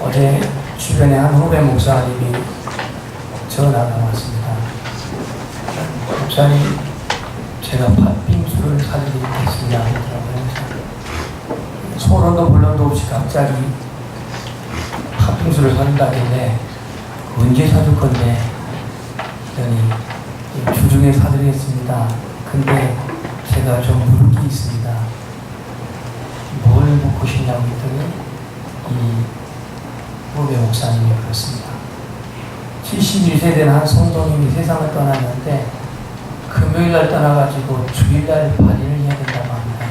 어제 주변에 한 후배 목사님이 전화가 왔습니다. 목사님, 제가 팥빙수를 사드리겠습니다 하더라고요. 소론도 본론도 없이 갑자기 팥빙수를 사준다길래 언제 사줄 건데 그랬더니 주중에 사드리겠습니다. 근데 제가 좀 물을 게 있습니다. 뭘 묻고 싶냐고 했더니 이 후배 목사님이 그렇습니다. 71세 된 한 성도님이 세상을 떠났는데 금요일날 떠나가지고 주일날 발인을 해야 된다고 합니다.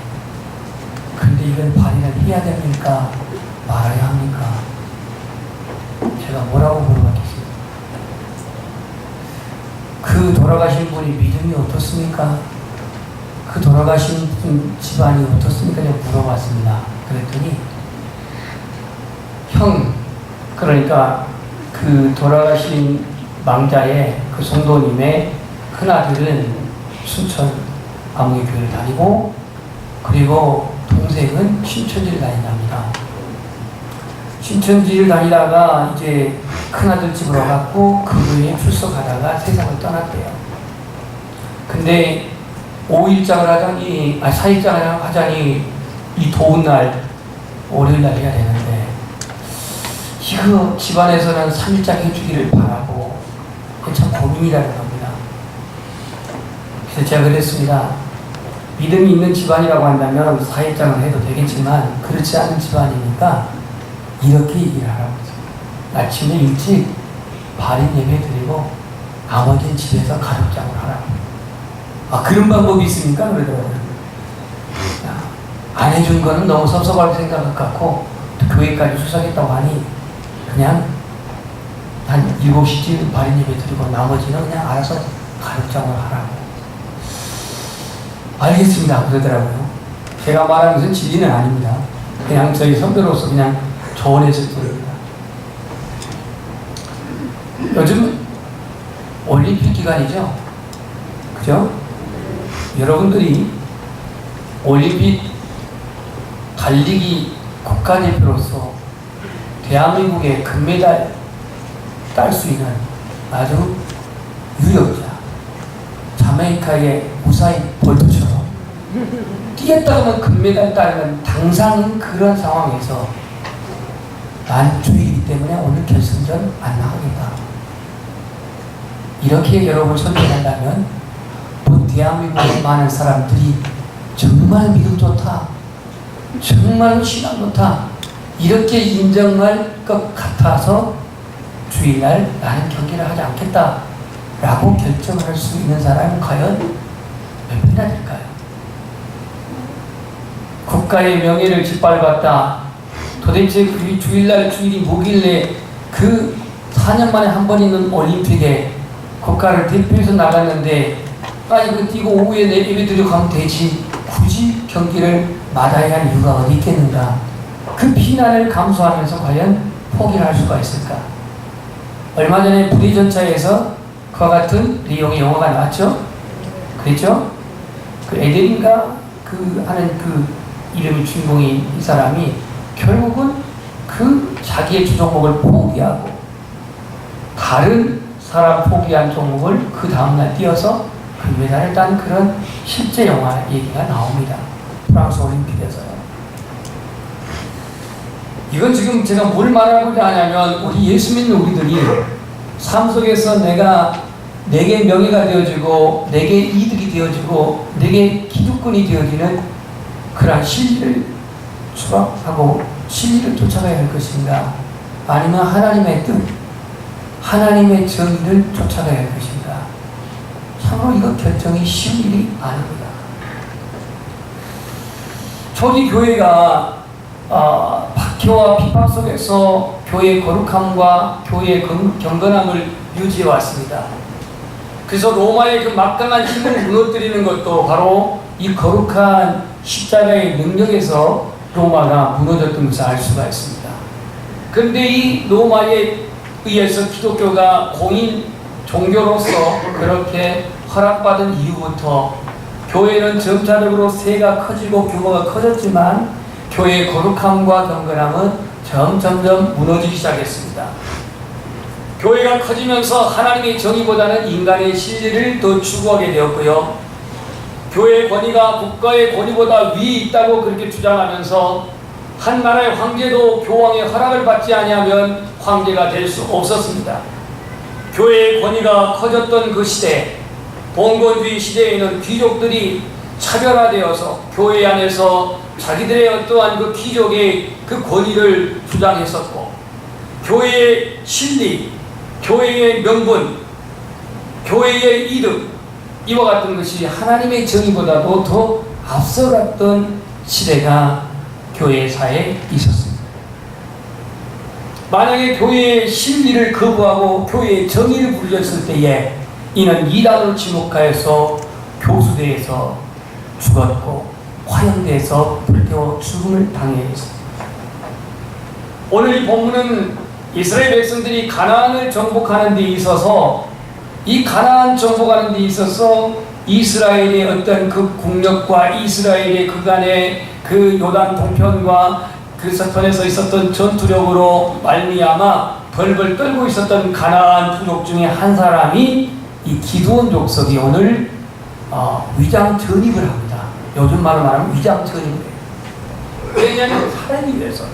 근데 이건 발인을 해야 됩니까? 말아야 합니까? 제가 뭐라고 물어봤겠어요? 그 돌아가신 분이 믿음이 어떻습니까? 그 돌아가신 집안이 어떻습니까? 제가 물어봤습니다. 그랬더니 형, 그러니까 그 돌아가신 망자의 그 성도님의 큰아들은 순천 암무교회를 다니고 그리고 동생은 신천지를 다닌답니다. 신천지를 다니다가 이제 큰아들 집으로 갔고 그 교회에 출석하다가 세상을 떠났대요. 근데 5일장을 하자니, 4일장을 하자니 이 더운 날 월요일날 해야 되는데 이거 집안에서는 3일장 해주기를 바라고 참 고민이라는 겁니다. 그래서 제가 그랬습니다. 믿음이 있는 집안이라고 한다면 4일장을 해도 되겠지만 그렇지 않은 집안이니까 이렇게 얘기를 하라고 했어요. 아침에 일찍 발인 예배 드리고 나머지는 집에서 가족장을 하라고. 아, 그런 방법이 있습니까? 그러더라고요. 안 해준 거는 너무 섭섭하게 생각 같고 교회까지 수석했다고 하니 그냥 한 7시쯤 발인 예배 드리고 나머지는 그냥 알아서 가족장을 하라고. 알겠습니다. 그러더라고요. 제가 말하는 것은 진리는 아닙니다. 그냥 저희 선배로서 그냥 조언했을 뿐입니다. 요즘 올림픽 기간이죠? 그죠? 여러분들이 올림픽 달리기 국가대표로서 대한민국의 금메달 딸 수 있는 아주 유력자, 자메이카의 우사인 볼트처럼 뛰었다 하면 금메달 따는 당상인 그런 상황에서 난 주의이기 때문에 오늘 결승전 안 나가겠다. 이렇게 여러분을 선택한다면 대한민국의 많은 사람들이 정말 믿음 좋다, 정말 신앙 좋다 이렇게 인정할 것 같아서 주일날 나는 경기를 하지 않겠다 라고 결정을 할 수 있는 사람은 과연 몇 분이나 될까요? 국가의 명예를 짓밟았다. 도대체 그 주일날 주일이 뭐길래 그 4년 만에 한 번 있는 올림픽에 국가를 대표해서 나갔는데 아니 그 뛰고 오후에 내 예배 드리고 가면 되지 굳이 경기를 마다해야 할 이유가 어디 있겠는가. 그 피난을 감수하면서 과연 포기를 할 수가 있을까. 얼마 전에 부대전차에서 그와 같은 내용의 영화가 나왔죠. 그랬죠? 그 에델인가 그 하는 그 이름이 주인공인 이 사람이 결국은 그 자기의 주종목을 포기하고 다른 사람 포기한 종목을 그 다음날 뛰어서 금메달을 딴 그런 실제 영화 얘기가 나옵니다. 프랑스 올림픽에서요. 이건 지금 제가 뭘 말하고자 하냐면 우리 예수 믿는 우리들이 삶 속에서 내게 명예가 되어지고 내게 이득이 되어지고 내게 기득권이 되어지는 그러한 진리를 추락하고 진리를 쫓아가야 할 것인가 아니면 하나님의 뜻, 하나님의 정의를 쫓아가야 할 것인가. 참으로 이거 결정이 쉬운 일이 아닙니다. 초기 교회가 박해와 핍박 속에서 교회의 거룩함과 교회의 경건함을 유지해 왔습니다. 그래서 로마의 그 막강한 힘을 무너뜨리는 것도 바로 이 거룩한 십자가의 능력에서 로마가 무너졌던 것을 알 수가 있습니다. 그런데 이 로마에 의해서 기독교가 공인 종교로서 그렇게 허락받은 이후부터 교회는 점차적으로 세가 커지고 규모가 커졌지만 교회의 거룩함과 경건함은 점점점 무너지기 시작했습니다. 교회가 커지면서 하나님의 정의보다는 인간의 신리를 더 추구하게 되었고요. 교회의 권위가 국가의 권위보다 위에 있다고 그렇게 주장하면서 한 나라의 황제도 교황의 허락을 받지 아니하면 황제가 될 수 없었습니다. 교회의 권위가 커졌던 그 시대, 봉건주의 시대에는 귀족들이 차별화되어서 교회 안에서 자기들의 어떠한 그 귀족의 그 권위를 주장했었고, 교회의 신리, 교회의 명분, 교회의 이득, 이와 같은 것이 하나님의 정의보다도 더 앞서갔던 시대가 교회사에 있었습니다. 만약에 교회의 신리를 거부하고 교회의 정의를 부르짖었을 때에 이는 이단으로 지목하여서 교수대에서 죽었고 화형대에서 불태워 죽음을 당했습니다. 오늘 이 본문은 이스라엘 백성들이 가나안을 정복하는 데 있어서 이 가나안 정복하는 데 있어서 이스라엘의 어떤 그 국력과 이스라엘의 그간의 그 요단 동편과 그 서편에서 있었던 전투력으로 말미암아 벌벌 떨고 있었던 가나안 부족 중에 한 사람이 이 기드온 족속이 오늘 위장 전입을 합니다. 요즘 말로 말하면 위장 전입을 해요. 왜냐하면 살기 위해서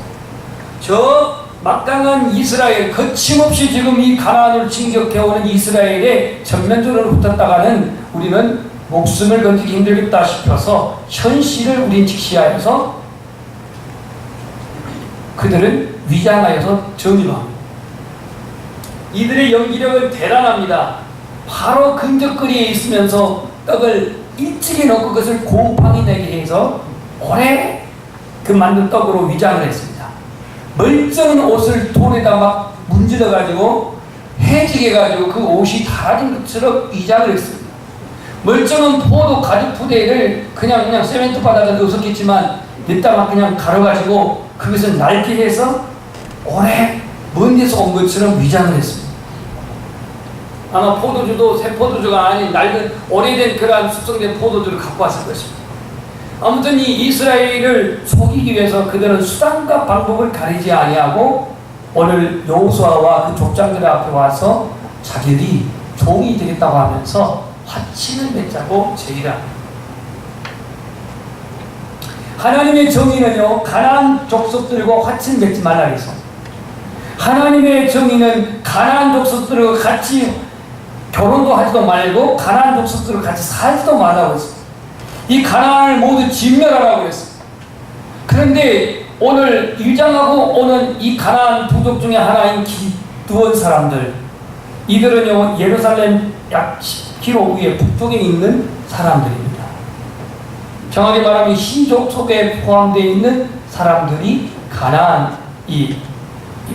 저 막강한 이스라엘, 거침없이 지금 이 가나안을 진격해오는 이스라엘에 전면적으로 붙었다가는 우리는 목숨을 건지기 힘들겠다 싶어서 현실을 우린 직시하여서 그들은 위장하여서 전입합니다. 이들의 연기력은 대단합니다. 바로 근접거리에 있으면서 떡을 일찍이 넣고 그것을 곰팡이 내게 해서 오래 그 만든 떡으로 위장을 했습니다. 멀쩡한 옷을 돌에다 막 문질러가지고 해지게가지고 그 옷이 달아진 것처럼 위장을 했습니다. 멀쩡한 포도 가죽 푸대를 그냥 세멘트 바닥에 넣었겠지만 냈다 막 그냥 갈아가지고 그것을 낡게 해서 오래 먼 데서 온 것처럼 위장을 했습니다. 아마 포도주도 새 포도주가 아닌 낡은 오래된 그러한 숙성된 포도주를 갖고 왔을 것입니다. 아무튼 이 이스라엘을 속이기 위해서 그들은 수단과 방법을 가리지 아니하고 오늘 여호수아와 그 족장들 앞에 와서 자기들이 종이 되겠다고 하면서 화친을 맺자고 제의합니다. 하나님의 정의는요, 가나안 족속들과 화친 맺지 말라 그래서 하나님의 정의는 가나안 족속들과 같이 결혼도 하지도 말고 가나안 족속들과 같이 살지도 말라고 했습니다. 이 가나안을 모두 진멸하라고 했습니다. 그런데 오늘 일장하고 오는 이 가나안 부족 중에 하나인 기드온 사람들, 이들은요 예루살렘 약 10km 위에 북쪽에 있는 사람들입니다. 정확히 말하면 신족 속에 포함되어 있는 사람들이 가나안 이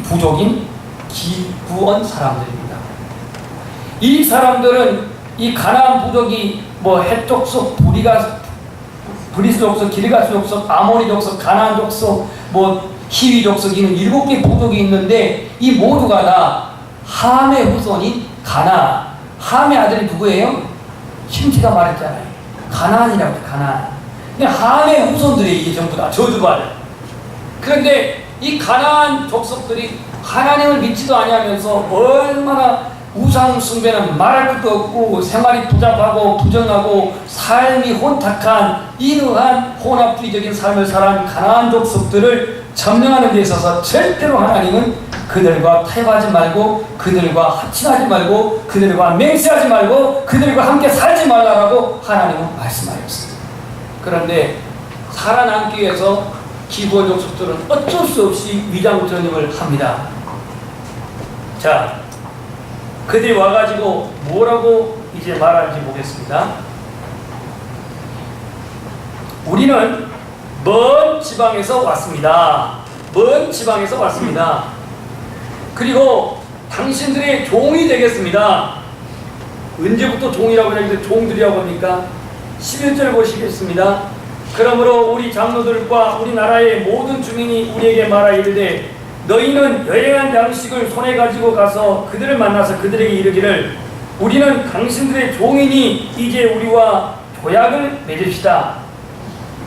부족인 기드온 사람들입니다. 이 사람들은 이 가나안 부족이 뭐 헷 족속, 브리스 족속, 기르가스 족속, 아모리 족속, 가나안 족속, 뭐 히위 족속이는 7개 부족이 있는데 이 모두가 다 함의 후손인 가나안. 함의 아들이 누구예요? 심지가 말했잖아요. 가나안이라고 해요. 가나안. 근데 함의 후손들이 이게 전부 다 저주받아요. 그런데 이 가나안 족속들이 하나님을 믿지도 아니하면서 얼마나 우상 숭배는 말할 것도 없고 생활이 부잡하고 부정하고 삶이 혼탁한 이러한 혼합주의적인 삶을 살아가는 가나안 족속들을 점령하는 데 있어서 절대로 하나님은 그들과 타협하지 말고 그들과 합친하지 말고 그들과 맹세하지 말고 그들과 함께 살지 말라라고 하나님은 말씀하셨습니다. 그런데 살아남기 위해서 기드온 족속들은 어쩔 수 없이 위장 전입을 합니다. 자, 그들이 와가지고 뭐라고 이제 말하는지 보겠습니다. 우리는 먼 지방에서 왔습니다. 먼 지방에서 왔습니다. 그리고 당신들의 종이 되겠습니다. 언제부터 종이라고 하는데 종들이라고 합니까? 11절 보시겠습니다. 그러므로 우리 장로들과 우리나라의 모든 주민이 우리에게 말하 이르되 너희는 여행한 양식을 손에 가지고 가서 그들을 만나서 그들에게 이르기를 우리는 당신들의 종이니 이제 우리와 조약을 맺읍시다.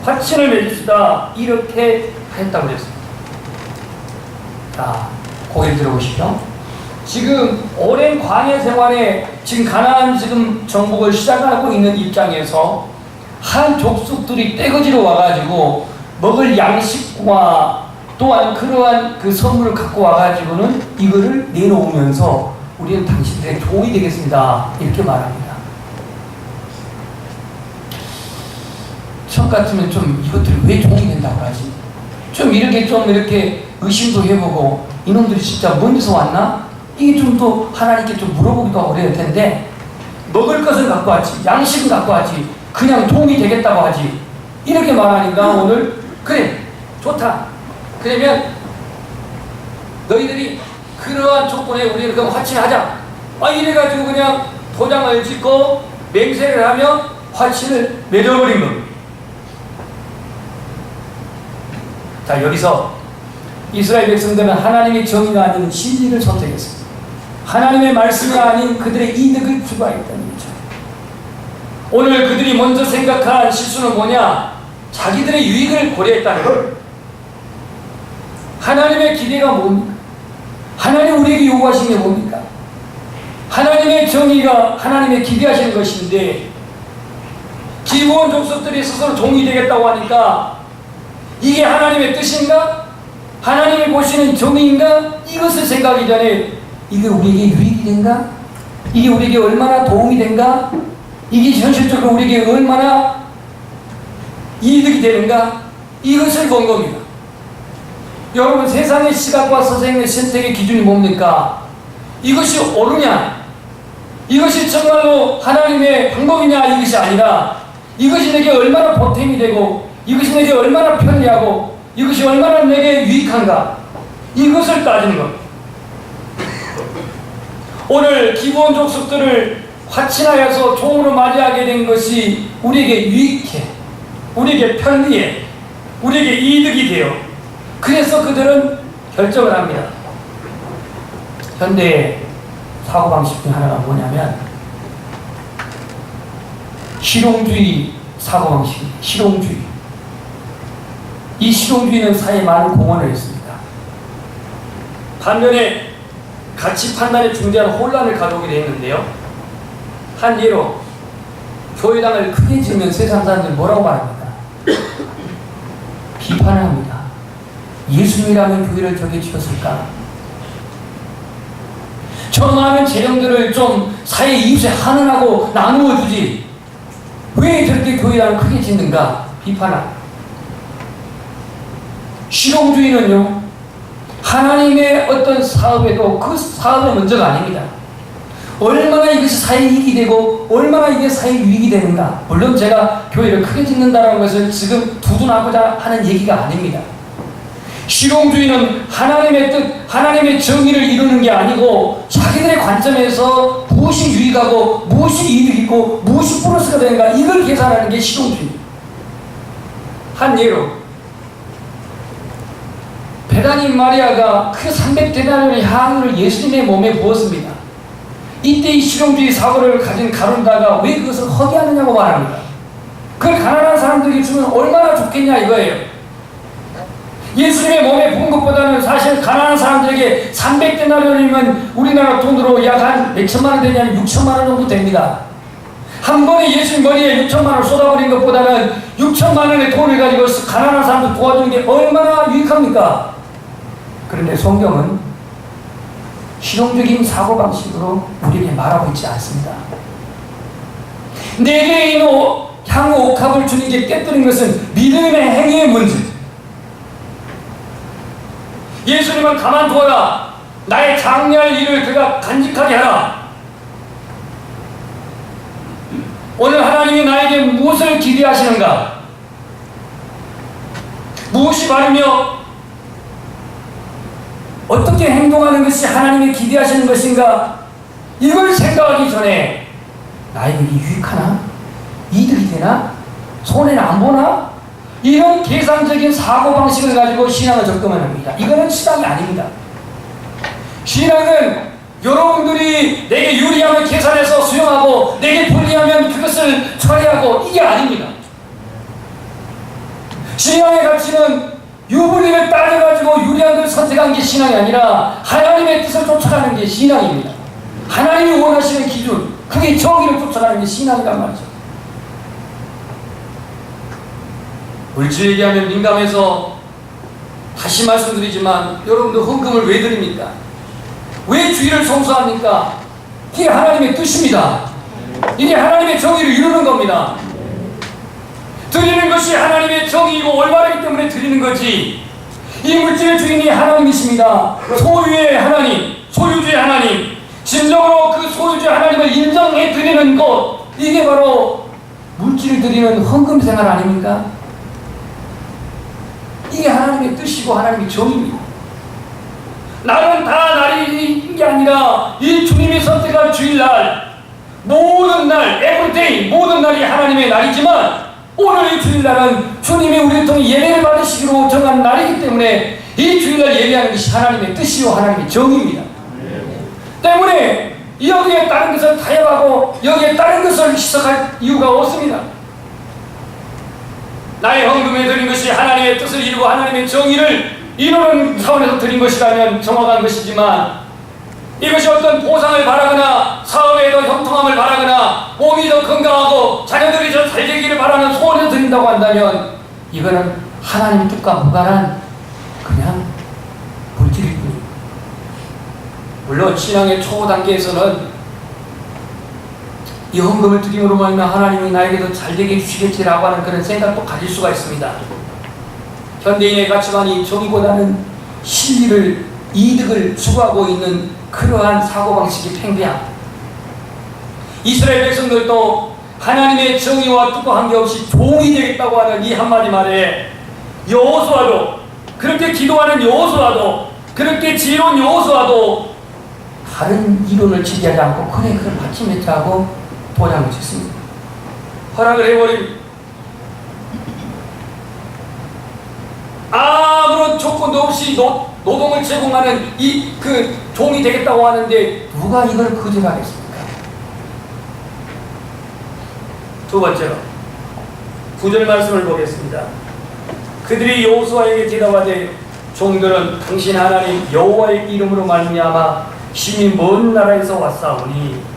화친을 맺읍시다. 이렇게 했다고 그랬습니다. 자, 고개를 들어보시죠. 지금 오랜 광야 생활에 지금 가나안 지금 정복을 시작하고 있는 입장에서 한 족속들이 떼거지로 와가지고 먹을 양식과 또한 그러한 그 선물을 갖고 와가지고는 이거를 내놓으면서 우리는 당신들의 종이 되겠습니다. 이렇게 말합니다. 첫 같으면 좀 이것들이 왜 종이 된다고 하지? 좀 이렇게 의심도 해보고 이놈들이 진짜 먼 데서 왔나? 이게 좀 더 하나님께 좀 물어보기도 하고 그래야 될 텐데 먹을 것을 갖고 왔지, 양식은 갖고 왔지, 그냥 종이 되겠다고 하지. 이렇게 말하니까 오늘 그래 좋다. 그러면 너희들이 그러한 조건에 우리를 그럼 화친하자. 이래가지고 그냥 도장을 찍고 맹세를 하면 화친을 맺어버린 겁니다. 자, 여기서 이스라엘 백성들은 하나님의 정의가 아닌 진리를 선택했습니다. 하나님의 말씀이 아닌 그들의 이득을 추구하겠다는 거죠. 오늘 그들이 먼저 생각한 실수는 뭐냐? 자기들의 유익을 고려했다는 거예요. 하나님의 기대가 뭡니까? 하나님 우리에게 요구하신 게 뭡니까? 하나님의 정의가 하나님의 기대하시는 것인데 기브온 족속들이 스스로 종이 되겠다고 하니까 이게 하나님의 뜻인가? 하나님이 보시는 정의인가? 이것을 생각하기 전에 이게 우리에게 유익이 된가? 이게 우리에게 얼마나 도움이 된가? 이게 현실적으로 우리에게 얼마나 이득이 되는가? 이것을 본 겁니다. 여러분, 세상의 시각과 선생님의 선택의 기준이 뭡니까? 이것이 옳으냐? 이것이 정말로 하나님의 방법이냐? 이것이 아니라 이것이 내게 얼마나 보탬이 되고 이것이 내게 얼마나 편리하고 이것이 얼마나 내게 유익한가? 이것을 따지는 겁니다. 오늘 기브온 족속들을 화친하여서 종으로 맞이하게 된 것이 우리에게 유익해, 우리에게 편리해, 우리에게 이득이 돼요. 그래서 그들은 결정을 합니다. 현대의 사고방식 중 하나가 뭐냐면 실용주의 사고방식입니다. 실용주의. 이 실용주의는 사회에 많은 공헌을 했습니다. 반면에 가치 판단에 중대한 혼란을 가져오게 했는데요. 한 예로 교회당을 크게 지으면 세상 사람들이 뭐라고 말합니까? 비판을 합니다. 예수님이라면 교회를 저게 지었을까? 저 많은 재령들을 좀 사회 이웃에 환원하고 나누어 주지 왜 저렇게 교회당을 크게 짓는가? 비판합니다. 실용주의는요, 하나님의 어떤 사업에도 그 사업의 먼저가 아닙니다. 얼마나 이것이 사회 이익이 되고 얼마나 이게 사회 유익이 되는가. 물론 제가 교회를 크게 짓는다는 것을 지금 두둔하고자 하는 얘기가 아닙니다. 실용주의는 하나님의 뜻, 하나님의 정의를 이루는 게 아니고 자기들의 관점에서 무엇이 유익하고 무엇이 이득이고 무엇이 플러스가 되는가, 이걸 계산하는 게 실용주의입니다. 한 예로 베다니 마리아가 그 300데나리온의 향유를 예수님의 몸에 부었습니다. 이때 이 실용주의 사고를 가진 가룟다가 왜 그것을 허기하느냐고 말합니다. 그걸 가난한 사람들에게 주면 얼마나 좋겠냐 이거예요. 예수님의 몸에 부은 것보다는 사실 가난한 사람들에게 300데나리온이면 우리나라 돈으로 약 한 몇천만 원 되냐면 6천만 원 정도 됩니다. 한 번에 예수님 머리에 6천만 원을 쏟아버린 것보다는 6천만 원의 돈을 가지고 가난한 사람들 도와주는 게 얼마나 유익합니까? 그런데 성경은 실용적인 사고방식으로 우리에게 말하고 있지 않습니다. 내게 있는 향후 옥합을 주님께 깨뜨린 것은 믿음의 행위의 문제. 예수님은 가만두어라. 나의 장래할 일을 그가 간직하게 하라. 오늘 하나님이 나에게 무엇을 기대하시는가? 무엇이 바르며 어떻게 행동하는 것이 하나님이 기대하시는 것인가? 이걸 생각하기 전에 나에게 유익하나? 이득이 되나? 손해는 안 보나? 이런 계산적인 사고방식을 가지고 신앙을 접근합니다. 이거는 신앙이 아닙니다. 신앙은 여러분들이 내게 유리하면 계산해서 수용하고 내게 불리하면 그것을 처리하고, 이게 아닙니다. 신앙의 가치는 유불리를 따져가지고 유리한 걸 선택한 게 신앙이 아니라 하나님의 뜻을 쫓아가는 게 신앙입니다. 하나님이 원하시는 기준, 그게 정의를 쫓아가는 게 신앙이란 말이죠. 물질 얘기하면 민감해서 다시 말씀드리지만 여러분들 헌금을 왜 드립니까? 왜 주일을 성수합니까? 이게 하나님의 뜻입니다. 이게 하나님의 정의를 이루는 겁니다. 드리는 것이 하나님의 정의이고 올바르기 때문에 드리는 거지. 이 물질의 주인이 하나님이십니다. 소유의 하나님, 소유주의 하나님, 진정으로 그 소유주의 하나님을 인정해 드리는 것, 이게 바로 물질을 드리는 헌금 생활 아닙니까? 이게 하나님의 뜻이고 하나님의 정의입니다. 날은 다 날인 게 아니라 이 주님이 선택한 주일날, 모든 날, everyday, 모든 날이 하나님의 날이지만 오늘 이 주일날은 주님이 우리를 통해 예배를 받으시기로 정한 날이기 때문에 이 주일날 예배하는 것이 하나님의 뜻이요 하나님의 정의입니다. 때문에 여기에 다른 것을 타협하고 여기에 다른 것을 희석할 이유가 없습니다. 나의 헌금에 드린 것이 하나님의 뜻을 이루고 하나님의 정의를 이루는 차원에서 드린 것이라면 정확한 것이지만 이것이 어떤 보상을 바라거나 사업에 더 형통함을 바라거나 몸이 더 건강하고 자녀들이 더 잘 되기를 바라는 소원을 드린다고 한다면 이거는 하나님 뜻과 무관한 그냥 물질일 뿐입니다. 물론 신앙의 초보 단계에서는 이 헌금을 드림으로 말하면 하나님이 나에게 더 잘되게 해주시겠지라고 하는 그런 생각도 가질 수가 있습니다. 현대인의 가치관이 정의보다는 실리를, 이득을 추구하고 있는 그러한 사고방식이 팽배합니다. 이스라엘 백성들도 하나님의 정의와 뜻과 관계없이 종이 되겠다고 하는 이 한마디 말에 여호수아도, 그렇게 기도하는 여호수아도, 그렇게 지혜로운 여호수아도 다른 이론을 제기하지 않고 그래 그걸 받침했다고 도장을 찍습니다. 허락을 해버린 아무런 조건도 없이 노동을 제공하는 그 종이 되겠다고 하는데 누가 이걸 거절하겠습니까? 두 번째로 9절 말씀을 보겠습니다. 그들이 여호수아에게 대답하되 종들은 당신 하나님 여호와의 이름으로 말미암아 심히 먼 나라에서 왔사오니.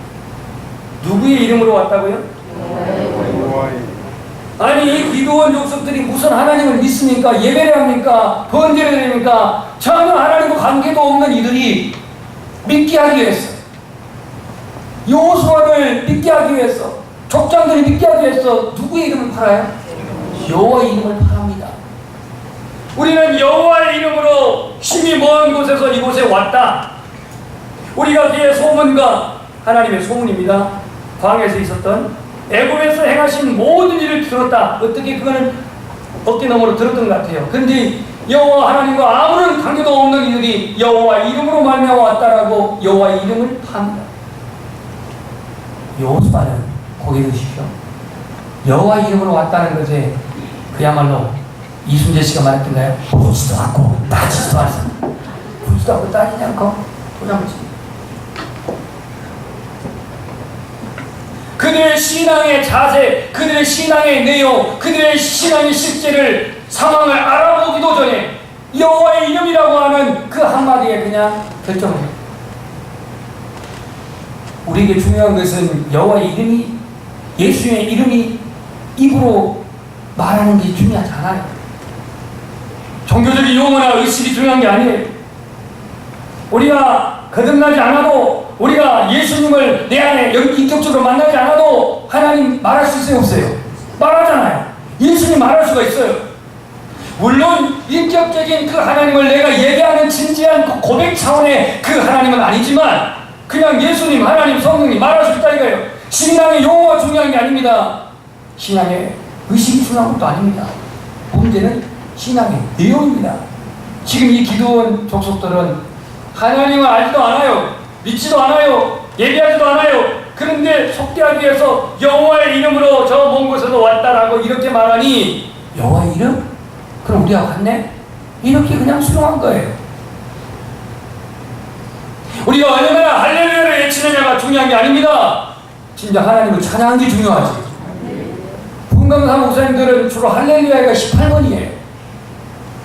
누구의 이름으로 왔다고요? 아니 기도원 족속들이 무슨 하나님을 믿습니까? 예배를 합니까? 번제를 드립니까? 전혀 하나님과 관계도 없는 이들이 믿게 하기 위해서, 여호수아를 믿게 하기 위해서, 족장들이 믿게 하기 위해서 누구의 이름을 팔아요? 여호와의 이름을 팔합니다. 우리는 여호와의 이름으로 심히 먼 곳에서 이곳에 왔다. 우리가 그의 소문과 하나님의 소문입니다. 광야에서 있었던 애굽에서 행하신 모든 일을 들었다. 어떻게 그거는 어깨 너머로 들었던 것 같아요. 그런데 여호와 하나님과 아무런 관계도 없는 이들이 여호와 이름으로 말미암아 왔다라고 여호와의 이름을 팝니다. 여호수아는 고개 드십시오. 여호와 이름으로 왔다는 것에 그야말로 이순재 씨가 말했던가요? 보지도 않고 따지지도 않습니다. 보지도 않고 따지지 않고 도장을 칩니다. 그들의 신앙의 자세, 그들의 신앙의 내용, 그들의 신앙의 실제를, 상황을 알아보기도 전에 여호와의 이름이라고 하는 그 한마디에 그냥 결정을 해요. 우리에게 중요한 것은 여호와의 이름이, 예수의 이름이 입으로 말하는 게 중요하지 않아요. 종교적인 용어나 의식이 중요한 게 아니에요. 우리가 거듭나지 않아도, 우리가 예수님을 내 안에 인격적으로 만나지 않아도 하나님 말할 수 있어요, 없어요? 말하잖아요. 예수님 말할 수가 있어요. 물론 인격적인 그 하나님을 내가 얘기하는 진지한 그 고백 차원의 그 하나님은 아니지만 그냥 예수님, 하나님, 성령님 말할 수 있다 이거예요. 신앙의 용어가 중요한 게 아닙니다. 신앙의 의식이 중요한 것도 아닙니다. 문제는 신앙의 내용입니다. 지금 이 기도원 족속들은 하나님을 알지도 않아요. 믿지도 않아요. 예배하지도 않아요. 그런데 속되하기 위해서 여호와의 이름으로 저 먼 곳에서 왔다라고 이렇게 말하니 여호와의 이름? 그럼 우리가 갔네? 이렇게 그냥 수용한 거예요. 우리가 얼마나 할렐루야를 외치느냐가 중요한 게 아닙니다. 진짜 하나님을 찬양하는 게 중요하지. 분강사 목사님들은 주로 할렐루야가 18번이에요.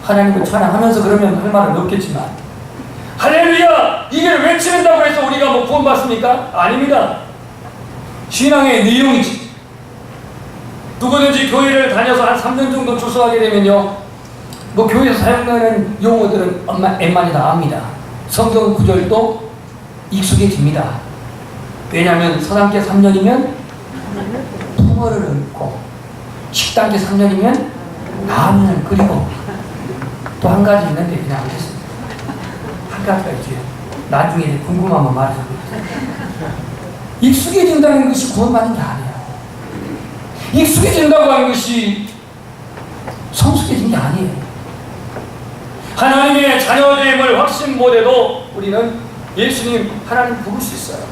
하나님을 찬양하면서 그러면 할 말은 없겠지만, 할렐루야! 이게 외치는다고 해서 우리가 뭐 구원받습니까? 아닙니다. 신앙의 내용이지. 누구든지 교회를 다녀서 한 3년 정도 출석하게 되면요, 뭐 교회에서 사용하는 용어들은 웬만히 다 압니다. 성경 구절도 익숙해집니다. 왜냐하면 서당계 3년이면 풍어를 읊고, 식당계 3년이면 라면을 끓이고, 또 한 가지 있는데 그냥 하겠습니다. 한 가지가 있죠. 나중에 궁금하면 말해서. 익숙해진다는 것이 구원받는 게 아니에요. 익숙해진다고 하는 것이 성숙해진 게 아니에요. 하나님의 자녀됨을 확신 못해도 우리는 예수님 하나님 부를 수 있어요.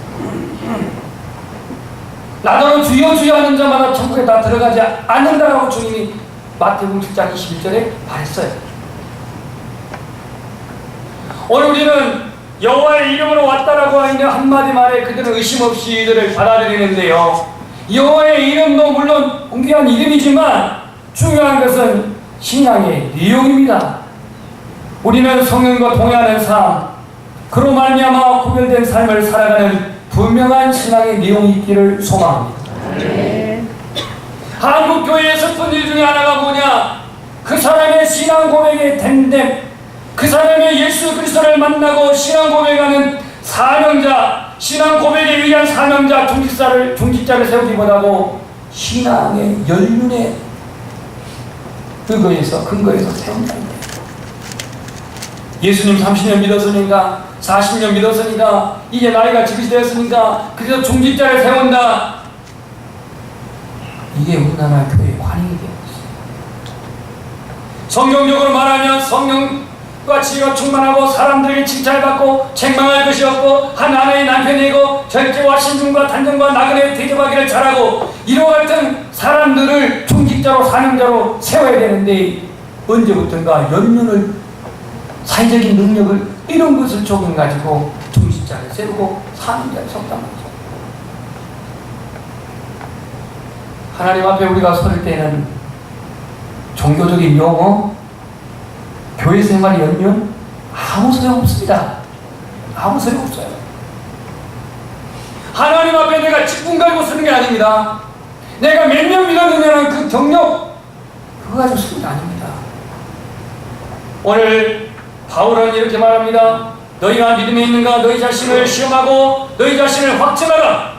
나더러 주여 주여 하는 자마다 천국에 다 들어가지 않는다라고 주님이 마태복음 7장 21절에 말했어요. 오늘 우리는 여호와의 이름으로 왔다라고 하는 한마디 말에 그들은 의심 없이 이들을 받아들이는데요, 여호와의 이름도 물론 존귀한 이름이지만 중요한 것은 신앙의 내용입니다. 우리는 성령과 동행하는 삶, 그로 말미암아 구별된 삶을 살아가는 분명한 신앙의 내용이 있기를 소망합니다. 한국교회의 슬픈 일 중에 하나가 뭐냐? 그 사람의 신앙 고백의 됨됨, 그 사람의 예수 그리스도를 만나고 신앙 고백하는 사명자, 신앙 고백에 의한 사명자, 중직자를 세우기보다도 신앙의 연륜에 근거해서 세운다. 예수님 30년 믿었으니까, 40년 믿었으니까, 이제 나이가 지긋이 되었으니까 그래서 중직자를 세운다. 이게 우리나라 교회의 관행이 되었어요. 성경적으로 말하면 성령과 지혜가 충만하고 사람들에게 칭찬받고 책망할 것이 없고 한 아내의 남편이고 절제와 신중과 단정과 나그네에 대접하기를 잘하고 이와 같은 사람들을 중직자로 사명자로 세워야 되는데, 언제부턴가 연륜을, 사회적인 능력을, 이런 것을 적용가지고 중직자를 세우고 사명자를 세웠단 말이죠. 하나님 앞에 우리가 설 때는 종교적인 용어, 교회 생활의 연륜 아무 소용 없습니다. 아무 소용 없어요. 하나님 앞에 내가 직분 가지고 쓰는 게 아닙니다. 내가 몇 년 믿었느냐는 그 경력, 그거 가지고 쓰는 게 아닙니다. 오늘 바울은 이렇게 말합니다. 너희가 믿음에 있는가 너희 자신을 시험하고 너희 자신을 확증하라.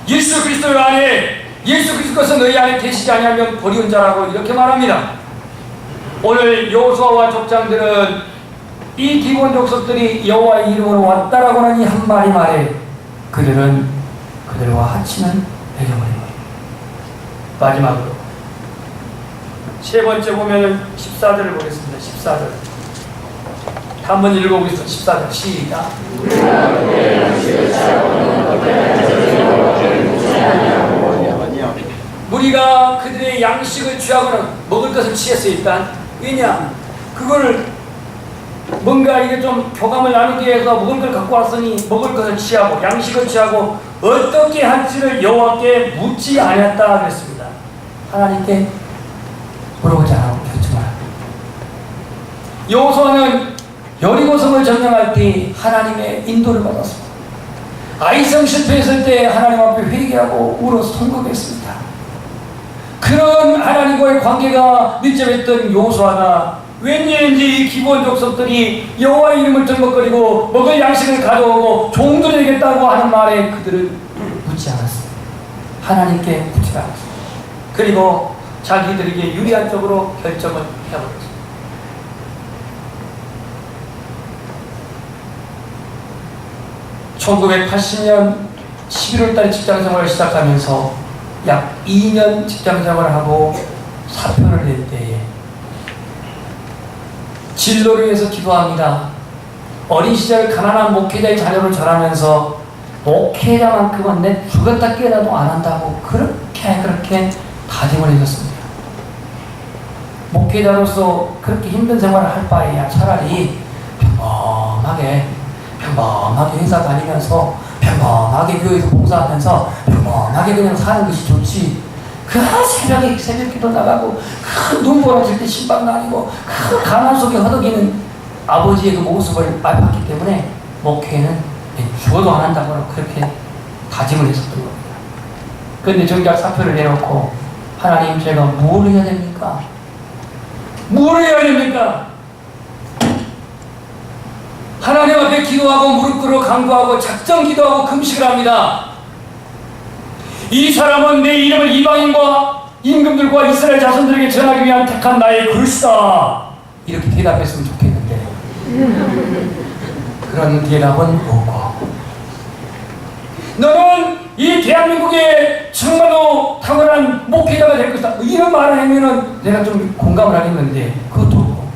예수 그리스도 안에, 예수 그리스도께서 너희 안에 계시지 아니하면 버리운 자라고 이렇게 말합니다. 오늘 여호수아와 족장들은 이 기본 족속들이 여호와의 이름으로 왔다라고 하는 이 한 마디 말에 그들은 그들과 하치는 배경을. 마지막으로 세 번째 보면은 14절을 보겠습니다. 14절 한번 읽어보겠습니다. 14절 시작. 무리가 그들의 양식을 취하고는 먹을 것을 취했어요. 일단 왜냐? 그걸 뭔가 이게 좀 교감을 나누기 위해서 먹을 걸 갖고 왔으니 먹을 것을 취하고 양식을 취하고 어떻게 할지를 여호와께 묻지 않았다 그랬습니다. 하나님께 물어보지 않고 결정하라. 여호수아는 여리고성을 점령할 때 하나님의 인도를 받았습니다. 아이성 실패했을 때 하나님 앞에 회개하고 울어서 통곡했습니다. 그런 하나님과의 관계가 밀접했던 여호수아가 웬일인지 이 기본 족속들이 여호와의 이름을 들먹거리고 먹을 양식을 가져오고 종들에겠다고 하는 말에 그들은 묻지 않았습니다. 하나님께 묻지 않았습니다. 그리고 자기들에게 유리한 쪽으로 결정을 해버렸습니다. (1980년 11월달에 직장생활을 시작하면서 약 2년 직장생활을 하고 사표를 낼 때에 진로를 위해서 기도합니다. 어린 시절 가난한 목회자의 자녀를 자라면서 목회자만큼은 내 죽었다 깨어나도 안 한다고 그렇게 다짐을 해줬습니다. 목회자로서 그렇게 힘든 생활을 할 바에야 차라리 평범하게 회사 다니면서 평범하게 교회에서 봉사하면서 평범하게 그냥 사는 것이 좋지, 그 새벽에 새벽기도 나가고 큰 눈보라질 때 신방 다니고 그 가난 속에 허덕이는 아버지의 그 모습을 알았기 때문에 목회는 죽어도 안 한다고 그렇게 다짐을 했었던 겁니다. 그런데 정작 사표를 내놓고 하나님 제가 뭘 해야 됩니까? 뭘 해야 됩니까? 하나님 앞에 기도하고 무릎 꿇어 간구하고 작정 기도하고 금식을 합니다. 이 사람은 내 이름을 이방인과 임금들과 이스라엘 자손들에게 전하기 위한 택한 나의 그릇이다. 이렇게 대답했으면 좋겠는데 그런 대답은 없고, 너는 이 대한민국의 정말로 탁월한 목회자가 될 것이다, 이런 말을 하면은 내가 좀 공감을 하겠는데 그것도 없고,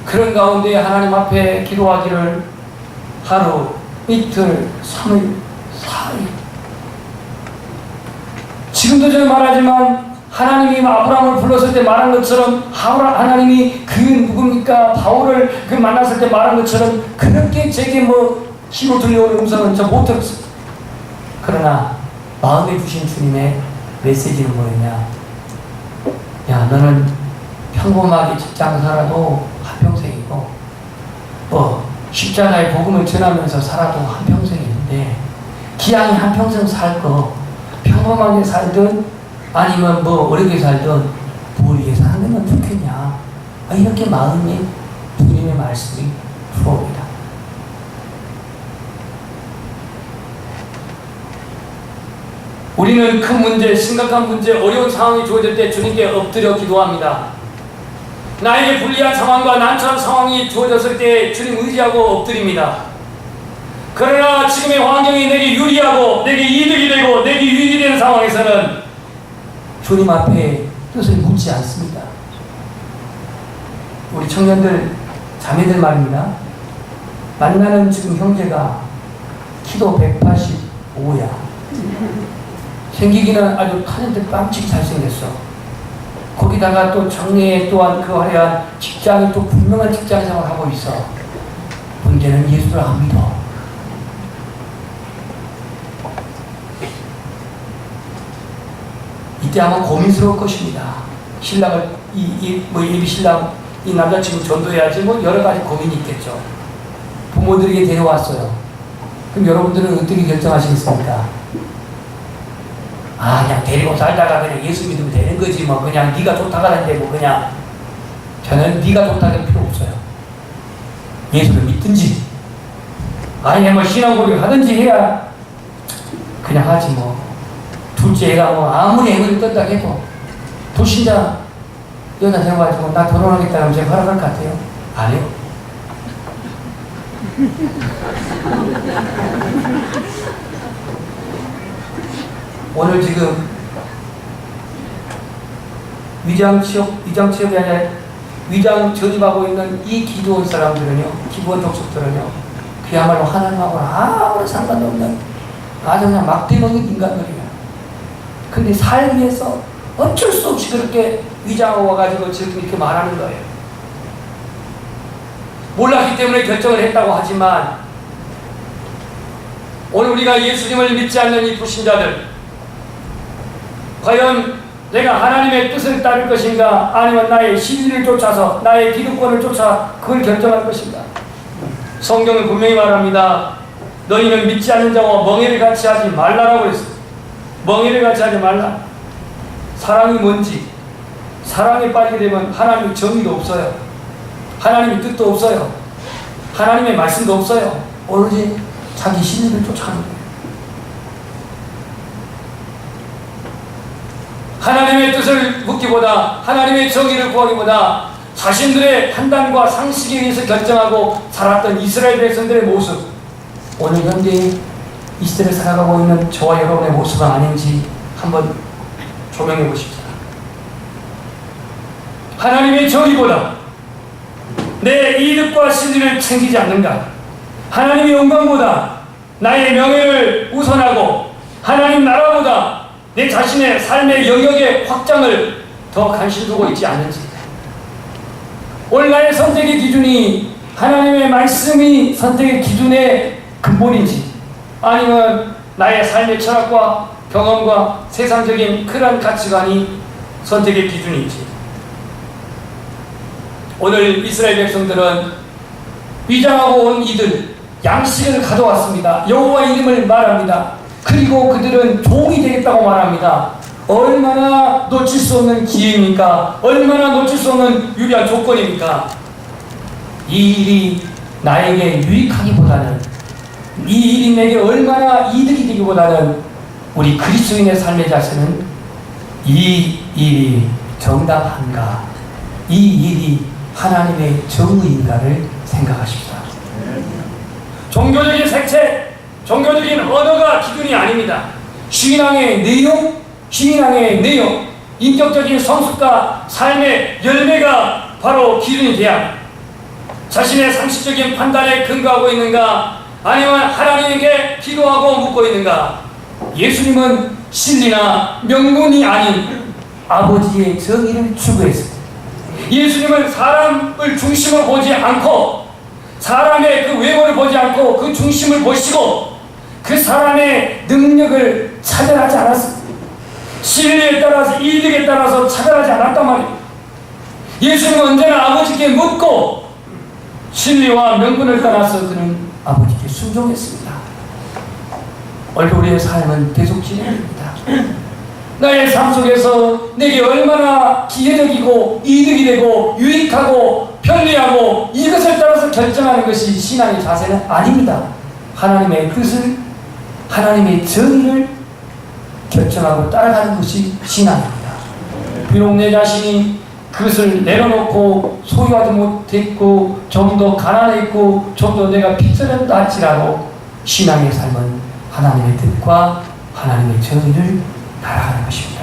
그런 가운데 하나님 앞에 기도하기를 하루, 이틀, 3일, 4일. 지금도 저는 말하지만 하나님이 아브라함을 불렀을 때 말한 것처럼 하나님이 그 누굽니까 바울을 그 만났을 때 말한 것처럼 그렇게 제게 뭐 힘으로 들려오는 음성은 저 못 들었어요. 그러나 마음에 주신 주님의 메시지는 뭐였냐? 야, 너는 평범하게 직장 살아도 한평생이고 십자가의 복음을 전하면서 살아도 한평생인데 기왕이 한평생 살 거 평범하게 살든 아니면 뭐 어렵게 살든 뭘 위해서 하면 좋겠냐, 이렇게 마음이 주님의 말씀이 들어옵니다. 우리는 큰 문제, 심각한 문제, 어려운 상황이 주어질 때 주님께 엎드려 기도합니다. 나에게 불리한 상황과 난처한 상황이 주어졌을 때 주님 의지하고 엎드립니다. 그러나 지금의 환경이 내게 유리하고 내게 이득이 되고 내게 유익이 되는 상황에서는 주님 앞에 뜻을 묻지 않습니다. 우리 청년들, 자매들 말입니다. 만나는 지금 형제가 키도 185야. 생기기는 아주 타는데 깜찍이 잘생겼어. 거기다가 또 정리에 또한 그 화려한 직장이 또 분명한 직장 생활을 하고 있어. 문제는 예수를 안 믿어. 이때 아마 고민스러울 것입니다. 신랑을 예비 신랑 이 남자친구 전도해야지 뭐 여러 가지 고민이 있겠죠. 부모들에게 데려왔어요. 그럼 여러분들은 어떻게 결정하시겠습니까? 그냥 데리고 살다가 그냥 예수 믿으면 되는 거지 뭐 그냥 네가 좋다고 하는데 뭐 그냥. 저는 네가 좋다고 할 필요 없어요. 예수를 믿든지 아니면 뭐 신앙고백을 하든지 해야 그냥 하지 뭐. 둘째 애가 뭐 아무리 애를 떤다 해도 불신자 여자 데려가지고 나 결혼하겠다 하면 제가 허락할 것 같아요? 안 해요. 오늘 지금 위장 취업이 아니라 위장 전입하고 있는 이 기도원 사람들은요, 기도원 족속들은요, 그야말로 하나님하고는 아무런 상관도 없는 아주 그냥 막대먹인 인간들이에요. 근데 삶에서 어쩔 수 없이 그렇게 위장하고 와가지고 지금 이렇게 말하는 거예요. 몰랐기 때문에 결정을 했다고 하지만 오늘 우리가 예수님을 믿지 않는 이 불신자들, 과연 내가 하나님의 뜻을 따를 것인가 아니면 나의 신의를 쫓아서 나의 기득권을 쫓아 그걸 결정할 것인가? 성경은 분명히 말합니다. 너희는 믿지 않는 자와 멍에를 같이 하지 말라라고 했어요. 멍에를 같이 하지 말라. 사랑이 뭔지, 사랑에 빠지게 되면 하나님의 정의도 없어요. 하나님의 뜻도 없어요. 하나님의 말씀도 없어요. 오로지 자기 신의를 쫓아가는 거예요. 하나님의 뜻을 묻기보다, 하나님의 정의를 구하기보다 자신들의 판단과 상식에 의해서 결정하고 살았던 이스라엘 백성들의 모습, 오늘 현대 이 시대를 살아가고 있는 저와 여러분의 모습은 아닌지 한번 조명해 보십시오. 하나님의 정의보다 내 이득과 신의를 챙기지 않는가? 하나님의 영광보다 나의 명예를 우선하고 하나님 나라보다 내 자신의 삶의 영역의 확장을 더 관심 두고 있지 않는지, 오늘 나의 선택의 기준이 하나님의 말씀이 선택의 기준의 근본인지 아니면 나의 삶의 철학과 경험과 세상적인 그런 가치관이 선택의 기준이지. 오늘 이스라엘 백성들은 위장하고 온 이들 양식을 가져왔습니다. 여호와 이름을 말합니다. 그리고 그들은 종이 되겠다고 말합니다. 얼마나 놓칠 수 없는 기회입니까? 얼마나 놓칠 수 없는 유리한 조건입니까? 이 일이 나에게 유익하기보다는, 이 일이 내게 얼마나 이득이 되기보다는 우리 그리스도인의 삶의 자세는 이 일이 정당한가, 이 일이 하나님의 정의인가를 생각하십시다. 종교적인 색채, 종교적인 언어가 기준이 아닙니다. 신앙의 내용, 인격적인 성숙과 삶의 열매가 바로 기준이 돼야 합니다. 자신의 상식적인 판단에 근거하고 있는가, 아니면 하나님에게 기도하고 묻고 있는가. 예수님은 진리나 명분이 아닌 아버지의 정의를 추구했습니다. 예수님은 사람을 중심으로 보지 않고, 사람의 그 외모를 보지 않고 그 중심을 보시고 그 사람의 능력을 차별하지 않았습니다. 진리에 따라서, 이득에 따라서 차별하지 않았단 말이에요. 예수님은 언제나 아버지께 묻고 진리와 명분을 따라서 그는 아버지께 순종했습니다. 오늘 우리의 삶은 계속 진행됩니다. 나의 삶 속에서 내게 얼마나 기회적이고 이득이 되고 유익하고 편리하고 이것을 따라서 결정하는 것이 신앙의 자세는 아닙니다. 하나님의 뜻을, 하나님의 정의를 결정하고 따라가는 것이 신앙입니다. 비록 내 자신이 그것을 내려놓고 소유하지 못했고 좀 더 가난했고 좀 더 내가 빚졌다 할지라도 신앙의 삶은 하나님의 뜻과 하나님의 정의를 따라가는 것입니다.